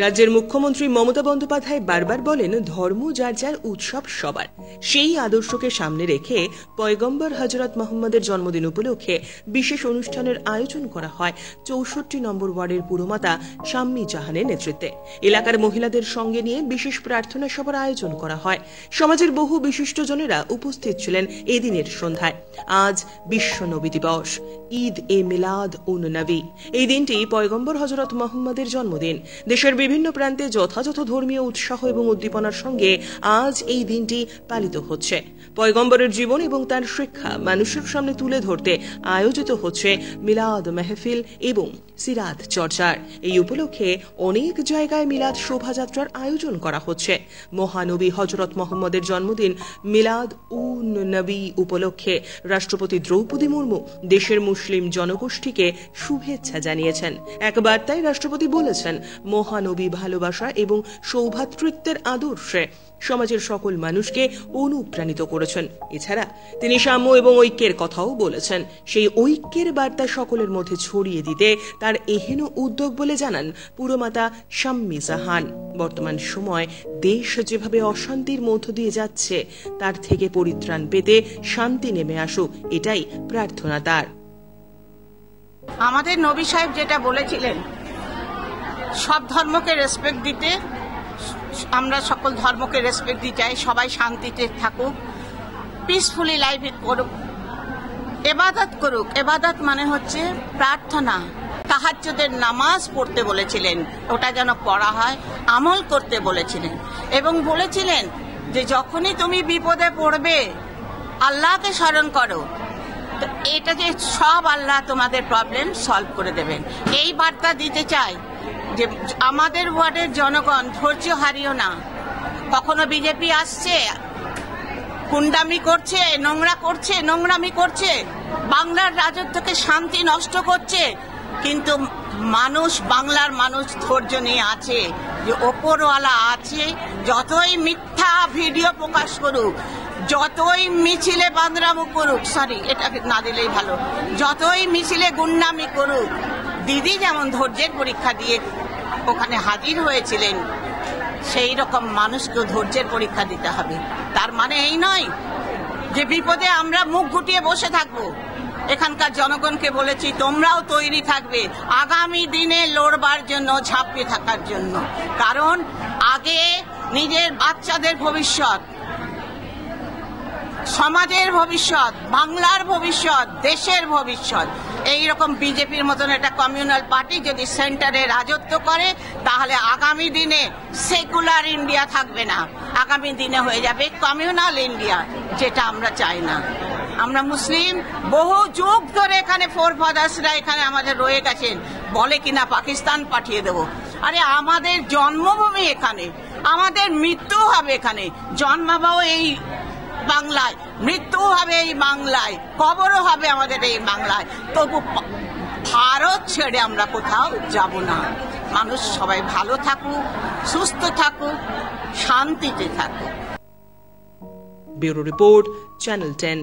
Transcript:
রাজ্যের মুখ্যমন্ত্রী মমতা বন্দ্যোপাধ্যায় বারবার বলেন, ধর্ম যার যার, উৎসব সবার। সেই আদর্শকে সামনে রেখে পয়গম্বর হযরত মুহাম্মদের জন্মদিন উপলক্ষে বিশেষ অনুষ্ঠানের আয়োজন করা হয় ৬৪ নম্বর ওয়ার্ডের পুরমাতা শাম্মী জাহানের নেতৃত্বে। এলাকার মহিলাদের সঙ্গে নিয়ে বিশেষ প্রার্থনা সভার আয়োজন করা হয়। সমাজের বহু বিশিষ্টজনেরা উপস্থিত ছিলেন এদিনের সন্ধ্যায়। আজ বিশ্ব নবী দিবস, ঈদ এ মিলাদ উন নবী। এই দিনটি পয়গম্বর হযরত মুহাম্মদের জন্মদিন। দেশের বিভিন্ন প্রান্তে যথাযথ ধর্মীয় উৎসাহ এবং উদ্দীপনার সঙ্গে আজ এই দিনটি পালিত হচ্ছে। পয়গম্বরের জীবন এবং তার শিক্ষা মানুষের সামনে তুলে ধরতে আয়োজিত হচ্ছে মিলাদ মেহফিল এবং সিরাত চর্চার। এই উপলক্ষে অনেক জায়গায় মিলাদ শোভাযাত্রার আয়োজন করা হচ্ছে। মহানবী হযরত মুহাম্মদের জন্মদিন মিলাদ উন নবী উপলক্ষে রাষ্ট্রপতি দ্রৌপদী মুর্মু দেশের মুসলিম জনগোষ্ঠীকে শুভেচ্ছা জানিয়েছেন। এক বার্তায় রাষ্ট্রপতি বলেছেন, মহানবী ভালোবাসা এবং সৌভ্রাতৃত্বের আদর্শে সমাজের সকল মানুষকে অনুপ্রাণিত করেছেন। এছাড়া তিনি সাম্য এবং ঐক্যের কথাও বলেছেন। সেই ঐক্যের বার্তা সকলের মধ্যে ছড়িয়ে দিতে তার এহেন উদ্যোগ বলে জানান পুরমাতা শাম্মী জাহান। বর্তমান সময় দেশ যেভাবে অশান্তির মধ্য দিয়ে যাচ্ছে, তার থেকে পরিত্রাণ পেতে শান্তি নেমে আসুক, এটাই প্রার্থনা তার। আমাদের নবী সাহেব যেটা বলেছিলেন, সব ধর্মকে রেসপেক্ট দিতে, আমরা সকল ধর্মকে রেসপেক্ট দিতে চাই, সবাই শান্তিতে থাকুক, পিসফুলি লাইফ করুক, ইবাদত করুক। ইবাদত মানে হচ্ছে প্রার্থনা। তাহাজ্জুদের নামাজ পড়তে বলেছিলেন, ওটা যেন পড়া হয়, আমল করতে বলেছিলেন এবং বলেছিলেন যে যখনই তুমি বিপদে পড়বে আল্লাহকে স্মরণ করো, তো এটা যে সব আল্লাহ তোমাদের প্রবলেম সলভ করে দেবেন। এই বার্তা দিতে চাই যে আমাদের ওয়ার্ডের জনগণ ধৈর্য হারিও না। কখনো বিজেপি আসছে, গুন্ডামি করছে, নোংরামি করছে, বাংলার রাজত্বকে শান্তি নষ্ট করছে, কিন্তু বাংলার মানুষ ধৈর্য নিয়ে আছে, যে ওপরওয়ালা আছে। যতই মিথ্যা ভিডিও প্রকাশ করুক, যতই মিছিলে বান্দরামো করুক, এটা না দিলেই ভালো, যতই মিছিলে গুন্ডামি করুক, দিদি যেমন ধৈর্যের পরীক্ষা দিয়ে ওখানে হাজির হয়েছিলেন, সেই রকম মানুষকেও ধৈর্যের পরীক্ষা দিতে হবে। তার মানে এই নয় যে বিপদে আমরা মুখ গুটিয়ে বসে থাকবো। এখানকার জনগণকে বলেছি, তোমরাও তৈরি থাকবে আগামী দিনে লড়বার জন্য, ঝাঁপিয়ে থাকার জন্য। কারণ আগে নিজের বাচ্চাদের ভবিষ্যৎ, সমাজের ভবিষ্যৎ, বাংলার ভবিষ্যৎ, দেশের ভবিষ্যৎ। এইরকম বিজেপির মতন একটা কমিউনাল পার্টি যদি সেন্টারে রাজত্ব করে, তাহলে আগামী দিনে সেকুলার ইন্ডিয়া থাকবে না, আগামী দিনে হয়ে যাবে কমিউনাল ইন্ডিয়া, যেটা আমরা চাই না। আমরা মুসলিম, বহু যুগ ধরে এখানে ফোরফাদার্সরা এখানে আমাদের রয়ে গেছেন, বলে কিনা পাকিস্তান পাঠিয়ে দেব। আরে আমাদের জন্মভূমি এখানে, আমাদের মৃত্যু হবে এখানে। জন্মাবো এই বাংলায়, মৃত্যু হবে এই বাংলায়, কবরও হবে আমাদের এই বাংলায়। তবু ভারত ছেড়ে আমরা কোথাও যাব না। মানুষ সবাই ভালো থাকুক, সুস্থ থাকুক, শান্তিতে থাকুক। Bureau report, channel 10।